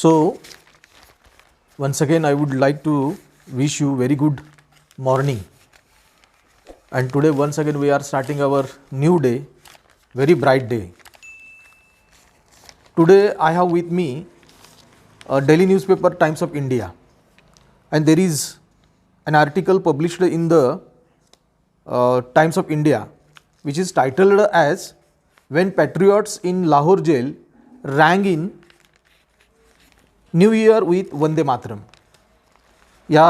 So, once again, I would like to wish you very good morning. And today, once again, we are starting our new day, very bright day. Today, I have with me a daily newspaper Times of India, and there is an article published in the Times of India, which is titled as "When Patriots in Lahore Jail Rang in new year with Vande Mataram." या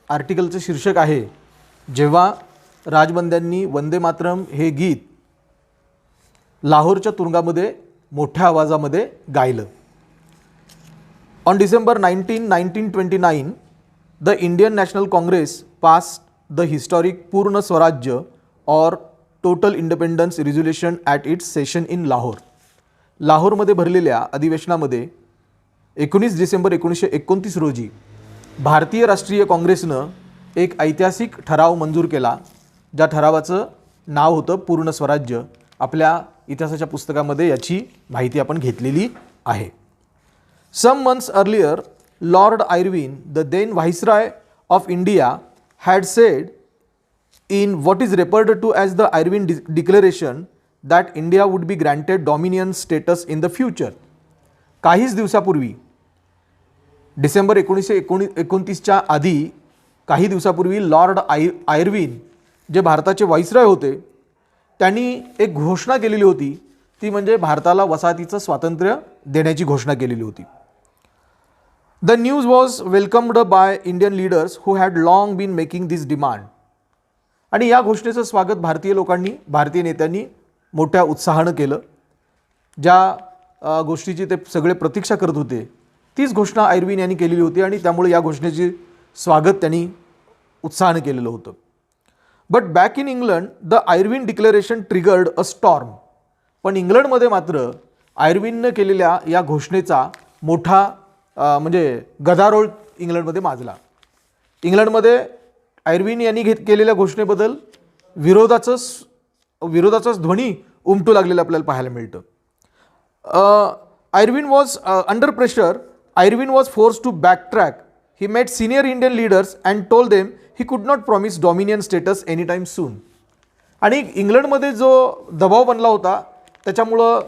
आर्टिकलचं शीर्षक आहे जेव्हा राजबंद्यांनी वंदे मातरम हे गीत लाहोरच्या तुरुंगामध्ये मोठ्या आवाजामध्ये गायलं. On December 19, 1929 the Indian National Congress passed the historic Purna Swarajya or total independence resolution at its session in Lahore. लाहोरमध्ये भरलेल्या अधिवेशनामध्ये 19 डिसेंबर 1929 रोजी भारतीय राष्ट्रीय काँग्रेसनं एक ऐतिहासिक ठराव मंजूर केला, ज्या ठरावाचं नाव होतं पूर्ण स्वराज्य. आपल्या इतिहासाच्या पुस्तकामध्ये याची माहिती आपण घेतलेली आहे. Some months earlier Lord Irwin the then viceroy of India had said in what is referred to as the Irwin Declaration that India would be granted dominion status in the future. काहीच दिवसापूर्वी डिसेंबर 1929च्या आधी काही दिवसापूर्वी Lord Irwin जे भारताचे viceroy होते त्यांनी एक घोषणा केलेली होती, ती म्हणजे भारताला वसाहतीचं स्वातंत्र्य देण्याची घोषणा केलेली होती. The news was welcomed by Indian leaders who had long been making this demand. आणि या घोषणेचं स्वागत भारतीय लोकांनी, भारतीय नेत्यांनी मोठ्या उत्साहानं केलं. ज्या गोष्टीची ते सगळे प्रतीक्षा करत होते तीच घोषणा आयर्विन यांनी केलेली होती आणि त्यामुळे या घोषणेचे स्वागत त्यांनी उत्साहानं केलेलं होतं. But back in England the Irwin declaration triggered a storm. पण इंग्लंडमध्ये मात्र आयर्विननं केलेल्या या घोषणेचा मोठा म्हणजे गदारोळ इंग्लंडमध्ये माजला. इंग्लंडमध्ये आयर्विन यांनी केलेल्या घोषणेबद्दल विरोधाचाच ध्वनी उमटू लागलेला आपल्याला पाहायला मिळतं. Irwin was under pressure. Irwin was force to backtrack. He met senior Indian leaders and told them he could not promise dominion status any time soon. आणि इंग्लंडमध्ये जो दबाव बनला होता त्याच्यामुळं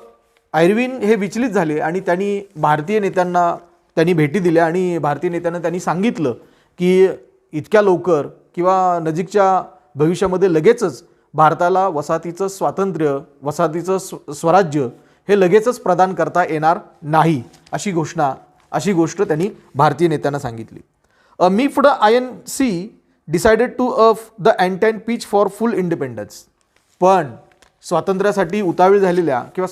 आयर्विन हे विचलित झाले आणि त्यांनी भारतीय नेत्यांना भेटी दिल्या आणि भारतीय नेत्यांना त्यांनी सांगितलं की इतक्या लवकर किंवा नजीकच्या भविष्यामध्ये लगेचच भारताला वसाहतीचं स्वातंत्र्य, वसाहतीचं स्वराज्य हे लगेचच प्रदान करता येणार नाही, अशी गोष्ट त्यांनी भारतीय नेत्यांना सांगितली. A miffed INC decided to the ante pitch for full independence. पण स्वातंत्र्यासाठी उतावीळ झालेल्या किंवा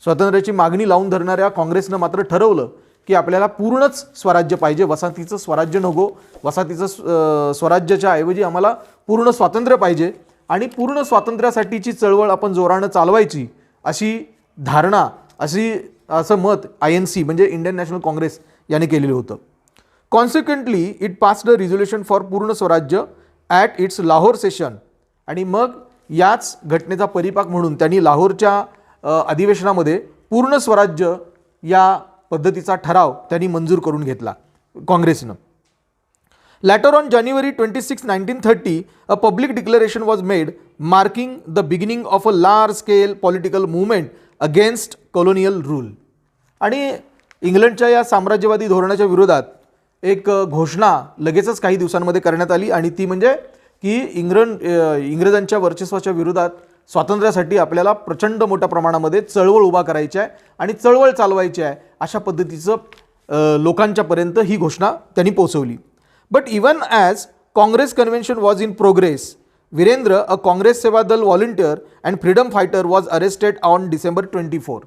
स्वातंत्र्याची मागणी लावून धरणाऱ्या काँग्रेसनं मात्र ठरवलं की आपल्याला पूर्णच स्वराज्य पाहिजे, वसाहतीचं स्वराज्य नको, वसाहतीचं स्वराज्याच्या ऐवजी आम्हाला पूर्ण स्वातंत्र्य पाहिजे आणि पूर्ण स्वातंत्र्यासाठीची चळवळ आपण जोरानं चालवायची, अशी धारणा, असं मत INC म्हणजे इंडियन नॅशनल काँग्रेस याने केलेलं होतं. Consequently it passed a resolution for पूर्ण स्वराज्य ॲट इट्स लाहोर सेशन. आणि मग याच घटनेचा परिपाक म्हणून त्यांनी लाहोरच्या अधिवेशनामध्ये पूर्ण स्वराज्य या पद्धतीचा ठराव त्यांनी मंजूर करून घेतला काँग्रेसनं. Later on January 26, 1930 a public declaration was made marking the beginning of a large scale political movement against colonial rule. आणि इंग्लंडच्या या साम्राज्यवादी धोरणाच्या विरोधात एक घोषणा लगेचच काही दिवसांमध्ये करण्यात आली आणि ती म्हणजे की इंग्रजांच्या वर्चस्वाच्या विरोधात स्वातंत्र्यासाठी आपल्याला प्रचंड मोठ्या प्रमाणामध्ये चळवळ उभा करायची आहे आणि चळवळ चालवायची आहे, अशा पद्धतीचं लोकांच्यापर्यंत ही घोषणा त्यांनी पोहोचवली. But even as Congress convention was in progress, Virendra a Congress Seva Dal volunteer and freedom fighter was arrested on December 24.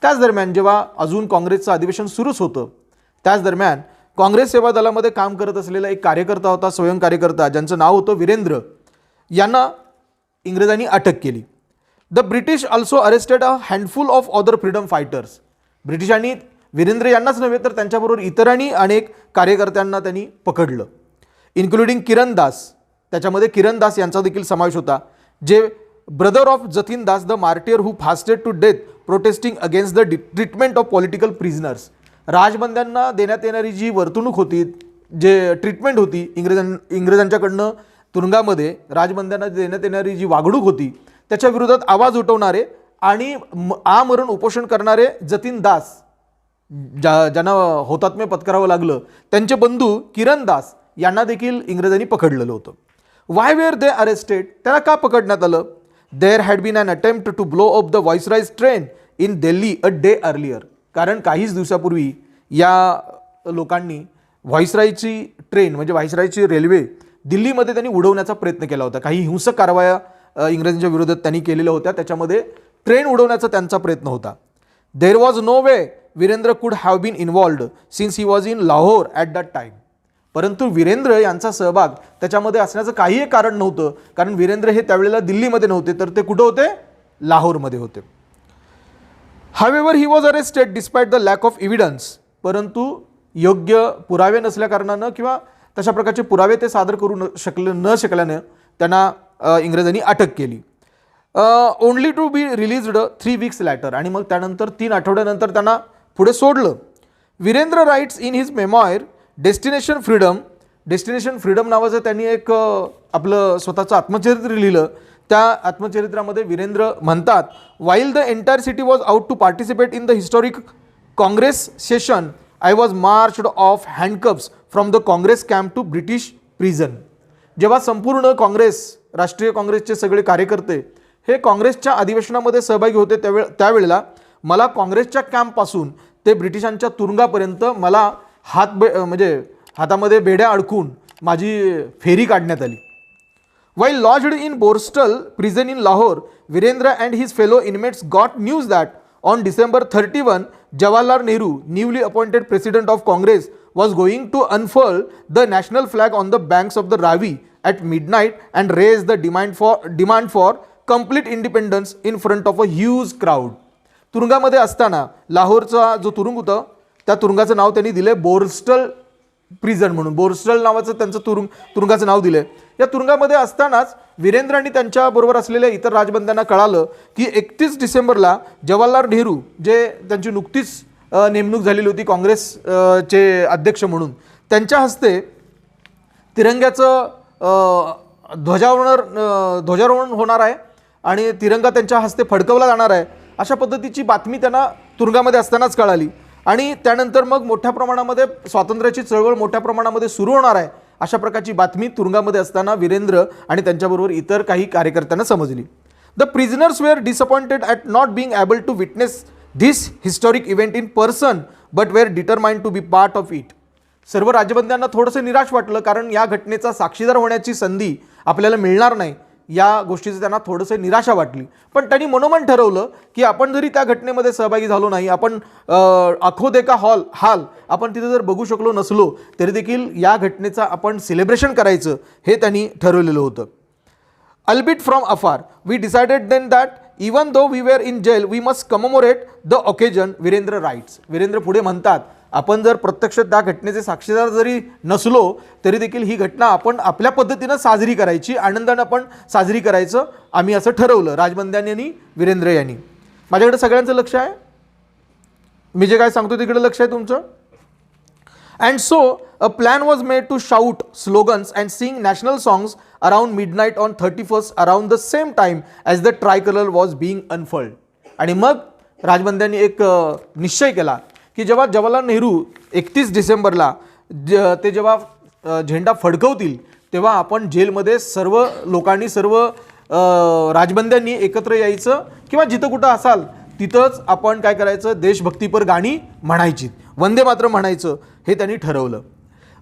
त्याच दरम्यान जेव्हा अजून काँग्रेसचं अधिवेशन सुरूच होतं त्याच दरम्यान काँग्रेस सेवा दलामध्ये काम करत असलेला एक कार्यकर्ता होता, स्वयं कार्यकर्ता, ज्यांचं नाव होतं वीरेंद्र. यांना इंग्रजांनी अटक केली. The British also arrested a handful of other freedom fighters. ब्रिटिशांनी वीरेंद्र यांनाच नव्हे तर त्यांच्याबरोबर इतरांनी अनेक कार्यकर्त्यांना त्यांनी पकडलं, इन्क्लुडिंग किरण दास. त्याच्यामध्ये किरण दास यांचा देखील समावेश होता, जे brother of Jatin Das the martyr who fasted to death protesting against the treatment of political prisoners. राजबंद्यांना देण्यात येणारी जी वर्तणूक होती, जे ट्रीटमेंट होती इंग्रजांच्याकडनं तुरुंगामध्ये राजबंद्यांना देण्यात येणारी जी वागणूक होती, त्याच्या विरोधात आवाज उठवणारे आणि आमरण उपोषण करणारे जतीन दास, ज्यांना हुतात्म्य पत्करावं लागलं, त्यांचे बंधू किरण दास यांना देखील इंग्रजांनी पकडलेलं होतं. Why were they arrested? त्याला का पकडण्यात आलं? There had been an attempt to blow up the viceroy's train in Delhi a day earlier. कारण काहीच दिवसापूर्वी या लोकांनी व्हाईसरॉयची ट्रेन म्हणजे व्हाईसरॉयची रेल्वे दिल्लीमध्ये त्यांनी उडवण्याचा प्रयत्न केला होता. काही हिंसक कारवाया इंग्रजांच्या विरोधात त्यांनी केलेल्या होत्या, त्याच्यामध्ये ट्रेन उडवण्याचा त्यांचा प्रयत्न होता. There was no way Virendra could have been involved since he was in Lahore at that time. परंतु वीरेंद्र यांचा सहभाग त्याच्यामध्ये असण्याचं काहीही कारण नव्हतं, कारण वीरेंद्र हे त्यावेळेला दिल्लीमध्ये नव्हते, तर ते कुठं होते? लाहोरमध्ये होते. However he was arrested despite the lack of evidence. परंतु योग्य पुरावे नसल्याकारणानं किंवा तशा प्रकारचे पुरावे ते सादर करू न शकल्यानं त्यांना इंग्रजांनी अटक केली. Only to be released 3 weeks later. आणि मग त्यानंतर 3 आठवड्यानंतर त्यांना पुढे सोडलं. Virendra writes in his memoir Destination Freedom. Destination Freedom नावाचं त्यांनी एक आपलं स्वतःचं आत्मचरित्र लिहिलं. त्या आत्मचरित्रामध्ये वीरेंद्र म्हणतात, while the entire city was out to participate in the historic Congress session, I was marched off handcuffs from the Congress camp to British prison. जेव्हा संपूर्ण काँग्रेस, राष्ट्रीय काँग्रेसचे सगळे कार्यकर्ते हे काँग्रेसच्या अधिवेशनामध्ये सहभागी होते, त्यावेळेला मला काँग्रेसच्या कॅम्पपासून ते ब्रिटिशांच्या तुरुंगापर्यंत मला म्हणजे हातामध्ये बेड्या अडकून माझी फेरी काढण्यात आली. While lodged in Borstal prison in Lahore, Virendra and his fellow inmates got news that on December 31, Jawaharlal Nehru, newly appointed president of Congress, was going to unfurl the national flag on the banks of the Ravi at midnight and raise the demand for complete independence in front of a huge crowd. तुरुंगामध्ये असताना लाहोरचा जो तुरुंग होता, त्या तुरुंगाचं नाव त्यांनी दिले Borstal prison म्हणून. Borstal नावाचं त्यांचं तुरुंगाचं नाव दिलं. या तुरुंगामध्ये असतानाच वीरेंद्र आणि त्यांच्याबरोबर असलेल्या इतर राजबंद्यांना कळालं की 31 डिसेंबरला जवाहरलाल नेहरू, जे त्यांची नुकतीच नेमणूक झालेली होती काँग्रेसचे अध्यक्ष म्हणून, त्यांच्या हस्ते तिरंग्याचं ध्वजारोहण होणार आहे आणि तिरंगा त्यांच्या हस्ते फडकवला जाणार आहे, अशा पद्धतीची बातमी त्यांना तुरुंगामध्ये असतानाच कळाली. आणि त्यानंतर मग मोठ्या प्रमाणामध्ये स्वातंत्र्याची चळवळ मोठ्या प्रमाणामध्ये सुरू होणार आहे, अशा प्रकारची बातमी तुरुंगामध्ये असताना वीरेंद्र आणि त्यांच्याबरोबर इतर काही कार्यकर्त्यांना समजली. The prisoners were disappointed at not being able to witness this historic event in person but were determined to be part of it. सर्व राजबंद्यांना थोडंसं निराश वाटलं, कारण या घटनेचा साक्षीदार होण्याची संधी आपल्याला मिळणार नाही, या गोष्टीचं त्यांना थोडंसं निराशा वाटली. पण त्यांनी मनोमन ठरवलं की आपण जरी त्या घटनेमध्ये सहभागी झालो नाही, आपण आखो देखा हाल आपण तिथे जर बघू शकलो नसलो तरी देखील या घटनेचा आपण सेलिब्रेशन करायचं, हे त्यांनी ठरवलेलं होतं. Albeit from afar we decided then that even though we were in jail we must commemorate the occasion. Virendra writes. Virendra पुढे म्हणतात, आपण जर प्रत्यक्ष त्या घटनेचे साक्षीदार जरी नसलो तरी देखील ही घटना आपण आपल्या पद्धतीनं साजरी करायची, आनंदानं आपण साजरी करायचं, आम्ही असं ठरवलं, राजबंद्यांनी आणि वीरेंद्र यांनी. माझ्याकडे सगळ्यांचं लक्ष आहे, मी जे काय सांगतो तिकडे लक्ष आहे तुमचं. And so a plan was made to shout slogans and sing national songs around midnight on 31st around the same time as the tricolour was being unfurled. आणि मग राजबंद्यांनी एक निश्चय केला की जेव्हा जवाहरलाल नेहरू 31 डिसेंबरला ते जेव्हा झेंडा फडकवतील तेव्हा आपण जेलमध्ये सर्व लोकांनी, सर्व राजबंद्यांनी एकत्र यायचं किंवा जिथं कुठं असाल तिथंच आपण काय करायचं, देशभक्तीपर गाणी म्हणायची, वंदे मातरम म्हणायचं, हे त्यांनी ठरवलं.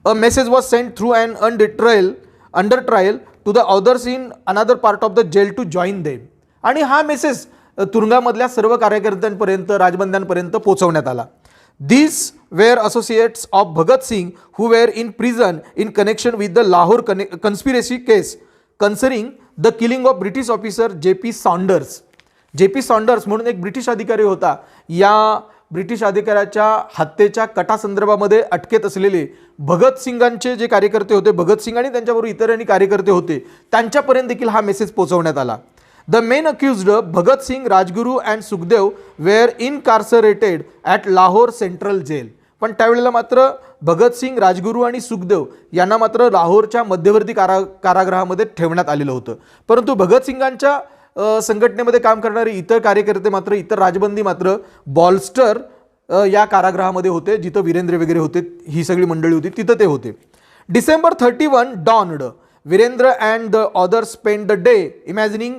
A message was sent through and under trial to the others in another part of the jail to join them. आणि हा मेसेज तुरुंगामधल्या सर्व कार्यकर्त्यांपर्यंत, राजबंद्यांपर्यंत पोहोचवण्यात आला. These were associates of Bhagat Singh who were in prison in connection with the Lahore conspiracy case concerning the killing of British officer J.P. Saunders. J.P. Saunders म्हणून एक British अधिकारी होता. या ब्रिटिश अधिकाऱ्याच्या हत्येच्या कटासंदर्भामध्ये अटकेत असलेले भगतसिंगांचे जे कार्यकर्ते होते, भगतसिंग आणि त्यांच्याबरोबर इतरही कार्यकर्ते होते, त्यांच्यापर्यंत देखील हा मेसेज पोहोचवण्यात आला. The main accused, Bhagat Singh, Rajguru and Sukhdev, were incarcerated at Lahore Central Jail. पण त्यावेळेला मात्र भगतसिंग, राजगुरू आणि सुखदेव यांना मात्र लाहोरच्या मध्यवर्ती कारागृहामध्ये ठेवण्यात आलेलं होतं. परंतु भगतसिंगांच्या संघटनेमध्ये काम करणारे इतर कार्यकर्ते मात्र, इतर राजबंदी मात्र बॉल्स्टर या कारागृहामध्ये होते, जिथं वीरेंद्र वगैरे होते, ही सगळी मंडळी होती, तिथं ते होते. December 31 dawned. Virendra and the others spent the day imagining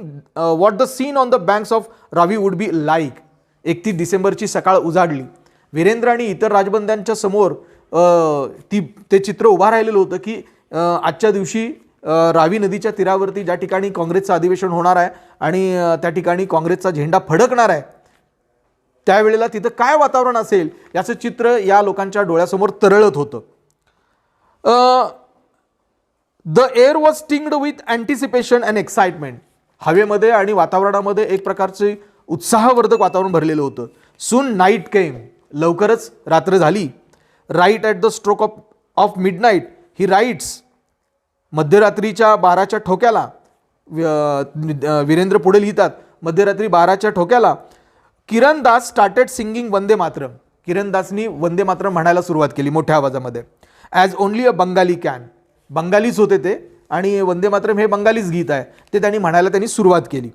what the scene on the banks of Ravi would be like. 31 डिसेंबरची सकाळ उजाडली. वीरेंद्र आणि इतर राजबंद्यांच्या समोर ते चित्र उभा राहिलेलं होतं की आजच्या दिवशी रावी नदीच्या तीरावरती ज्या ठिकाणी काँग्रेसचं अधिवेशन होणार आहे आणि त्या ठिकाणी काँग्रेसचा झेंडा फडकणार आहे, त्यावेळेला तिथं काय वातावरण असेल याचं चित्र या लोकांच्या डोळ्यासमोर तरळत होतं. The air was tinged with anticipation and excitement. हवेमध्ये आणि वातावरणामध्ये एक प्रकारचे उत्साहवर्धक वातावरण भरलेलं होतं. Soon night came. लवकरच रात्र झाली. Right at the stroke of midnight he writes. मध्यरात्रीच्या 12च्या ठोक्याला वीरेंद्र पुढे लिहितात, मध्यरात्री 12च्या ठोक्याला किरण दास स्टार्टेड सिंगिंग वंदे मातरम. किरण दासनी वंदे मातरम म्हणायला सुरुवात केली मोठ्या आवाजामध्ये. As only a Bengali can. बंगालीच होते ते आणि वंदे मातरम हे बंगालीच गीत आहे, ते त्यांनी सुरुवात केली.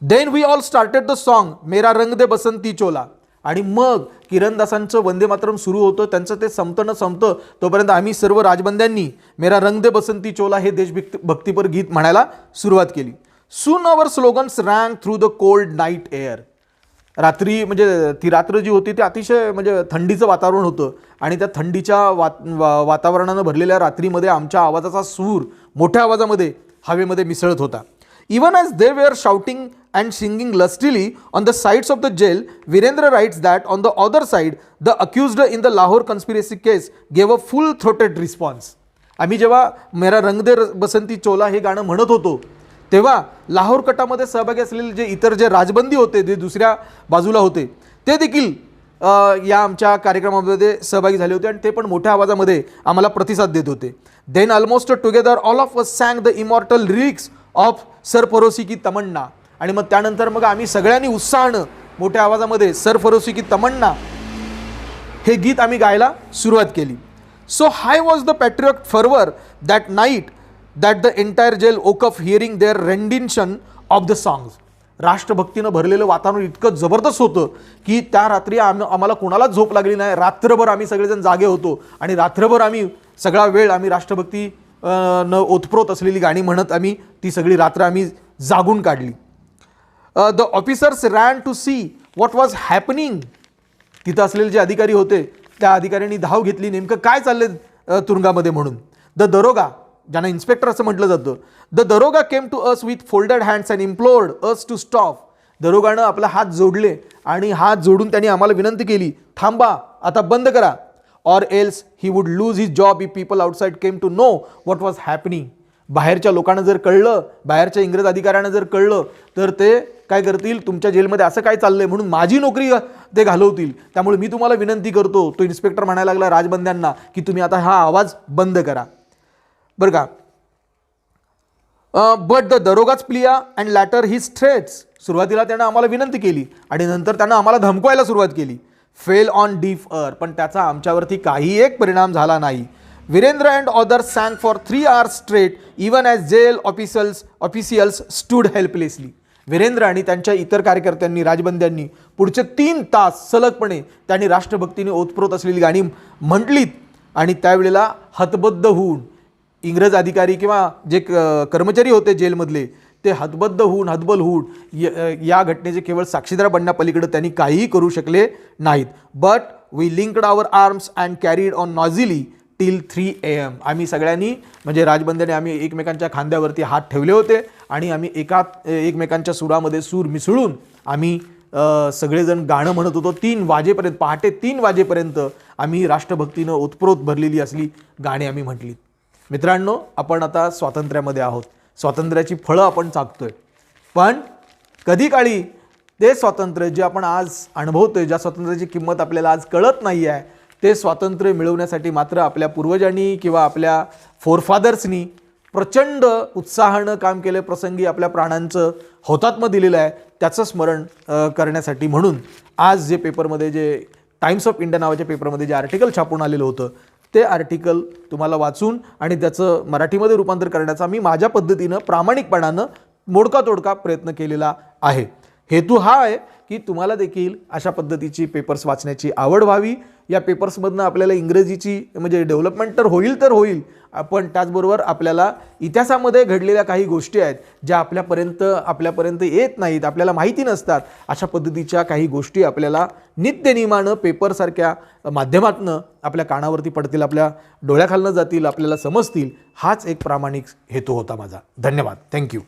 Then we all started the song Mera Rang दे बसंती चोला. आणि मग किरणदासांचं वंदे मातरम सुरू होतं. त्यांचं ते संपतं न संपतं तोपर्यंत आम्ही सर्व राजबंद्यांनी मेरा रंग दे बसंती चोला हे देशभक्तीपर गीत म्हणायला सुरुवात केली. Soon our slogans rang through the cold night air. रात्री म्हणजे ती रात्र जी होती ती अतिशय म्हणजे थंडीचं वातावरण होतं आणि त्या थंडीच्या वातावरणानं भरलेल्या रात्रीमध्ये आमच्या आवाजाचा सूर मोठ्या आवाजामध्ये हवेमध्ये मिसळत होता. Even as they were shouting and singing lustily on the sides of the jail, Virendra writes that on the other side the accused in the Lahore conspiracy case gave a full throated response. आम्ही जेव्हा मेरा रंग दे बसंती चोला हे गाणं म्हणत होतो तेव्हा लाहोर कटामध्ये सहभागी असलेले इतर जे राजबंदी होते, जे दुसऱ्या बाजूला होते, ते देखील या आमच्या कार्यक्रमामध्ये सहभागी झाले होते आणि ते पण मोठ्या आवाजामध्ये आम्हाला प्रतिसाद देत होते. Then almost together all of us sang the immortal lyrics of Sarfaroshi ki Tamanna. आणि मग त्यानंतर मग आम्ही सगळ्यांनी उत्साहानं मोठ्या आवाजामध्ये सरफरोशी की तमन्ना हे गीत आम्ही गायला सुरुवात केली. So high was the Patriot fervour that night that the entire jail woke up hearing their rendition of the songs. राष्ट्रभक्तीनं भरलेलं वातावरण इतकं जबरदस्त होतं की त्या रात्री आम्हाला कोणालाच झोप लागली नाही. रात्रभर आम्ही सगळेजण जागे होतो आणि रात्रभर आम्ही सगळा वेळ आम्ही राष्ट्रभक्ती न ओतप्रोत असलेली गाणी म्हणत आम्ही ती सगळी रात्र आम्ही जागून काढली. The officers ran to see what was happening. तिथं असलेले जे अधिकारी होते त्या अधिकाऱ्यांनी धाव घेतली नेमकं काय चाललंय तुरुंगामध्ये म्हणून. द दरोगा, ज्यांना इन्स्पेक्टर असं म्हटलं जातं, the daroga came to us with folded hands and implored us to stop. दरोगानं आपला हात जोडले आणि हात जोडून त्यांनी आम्हाला विनंती केली, थांबा, आता बंद करा. Or else he would lose his job if people outside came to know what was happening. बाहेरच्या लोकांना जर कळलं, बाहेरच्या इंग्रज अधिकाऱ्यांना जर कळलं तर ते काय करतील, तुमच्या जेलमध्ये असं काय चाललंय म्हणून माझी नोकरी ते घालवतील. त्यामुळे मी तुम्हाला विनंती करतो, तो इन्स्पेक्टर म्हणायला लागला राजबंद्यांना की तुम्ही आता हा आवाज बंद करा. बरं का. बट द दरोगाच plea and later his threats. सुरुवातीला त्यानं आम्हाला विनंती केली आणि नंतर त्यानं आम्हाला धमकवायला सुरुवात केली. Fell on deaf ear. पण त्याचा आमच्यावरती काही एक परिणाम झाला नाही. Virendra and others sang for 3 hours straight even as jail officials stood helplessly. Virendra आणि त्यांच्या इतर कार्यकर्त्यांनी, राजबंद्यांनी पुढचे 3 तास सलगपणे त्यांनी राष्ट्रभक्तीने ओतप्रोत असलेली गाणी म्हटलीत आणि त्यावेळेला हतबद्ध होऊन इंग्रज अधिकारी किंवा जे कर्मचारी होते जेलमधले ते हतबद्ध होऊन, हतबल होऊन या घटनेचे केवळ साक्षीदार बनण्यापलीकडे त्यांनी काहीही करू शकले नाहीत. But we linked our arms and carried on noisily till 3 AM. आम्ही सगळ्यांनी म्हणजे राजबंद्याने आम्ही एकमेकांच्या खांद्यावरती हात ठेवले होते आणि आम्ही एकमेकांच्या सुरामध्ये सूर मिसळून आम्ही सगळेजण गाणं म्हणत होतो. 3 वाजेपर्यंत, पहाटे 3 वाजेपर्यंत आम्ही राष्ट्रभक्तीनं उत्प्रोत भरलेली असली गाणी आम्ही म्हटली. मित्रांनो, आपण आता स्वातंत्र्यामध्ये आहोत. स्वातंत्र्याची फळं आपण चाखतोय. पण कधी काळी ते स्वातंत्र्य जे आपण आज अनुभवतोय, ज्या स्वातंत्र्याची किंमत आपल्याला आज कळत नाही आहे, ते स्वातंत्र्य मिळवण्यासाठी मात्र आपल्या पूर्वजांनी किंवा आपल्या फोरफादर्सनी प्रचंड उत्साहानं काम केले. प्रसंगी आपल्या प्राणांचं हौतात्म्य दिलेलं आहे, त्याचं स्मरण करण्यासाठी म्हणून आज जे पेपरमध्ये जे टाइम्स ऑफ इंडिया नावाच्या पेपरमध्ये जे आर्टिकल छापून आलेलं होतं ते आर्टिकल तुम्हाला वाचून आणि त्याचं मराठीमध्ये रूपांतर करण्याचा मी माझ्या पद्धतीनं प्रामाणिकपणानं मोडका तोडका प्रयत्न केलेला आहे. हेतू हा आहे की तुम्हाला देखील अशा पद्धतीची पेपर्स वाचण्याची आवड व्हावी. या पेपर्समधनं आपल्याला इंग्रजीची म्हणजे डेव्हलपमेंट तर होईल, पण त्याचबरोबर आपल्याला इतिहासामध्ये घडलेल्या काही गोष्टी आहेत ज्या आपल्यापर्यंत येत नाहीत, आपल्याला माहिती नसतात. अशा पद्धतीच्या काही गोष्टी आपल्याला नित्यनेमानं पेपरसारख्या माध्यमातनं आपल्या कानावरती पडतील, आपल्या डोळ्याखालनं जातील, आपल्याला समजतील. हाच एक प्रामाणिक हेतू होता माझा. धन्यवाद. थँक्यू.